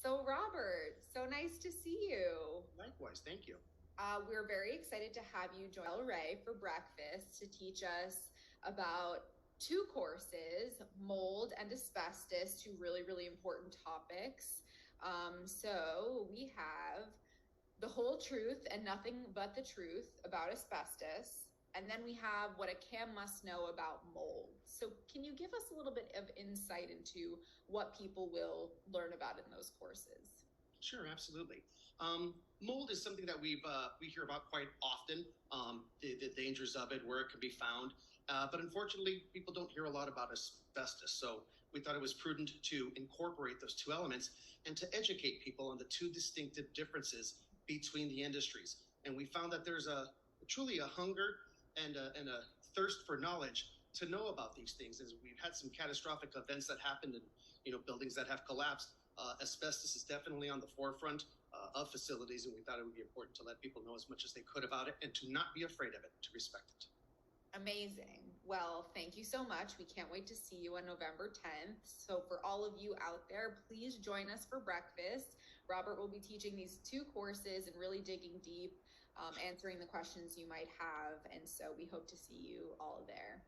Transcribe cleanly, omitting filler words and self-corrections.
So Robert, so nice to see you. Likewise, thank you. We're very excited to have you join Delray for breakfast to teach us about two courses, mold and asbestos, two really, really important topics. So we have the whole truth and nothing but the truth about asbestos. And then we have what a CAM must know about mold. So can you give us a little bit of insight into what people will learn about in those courses? Sure, absolutely. Mold is something that we hear about quite often. The dangers of it, where it can be found, but unfortunately, people don't hear a lot about asbestos. So we thought it was prudent to incorporate those two elements and to educate people on the two distinctive differences between the industries. And we found that there's truly a hunger and a thirst for knowledge to know about these things. As we've had some catastrophic events that happened, and buildings that have collapsed. Asbestos is definitely on the forefront of facilities, and we thought it would be important to let people know as much as they could about it and to not be afraid of it, to respect it. Amazing. Well, thank you so much. We can't wait to see you on November 10th. So for all of you out there, please join us for breakfast. Robert will be teaching these two courses and really digging deep, answering the questions you might have. And so we hope to see you all there.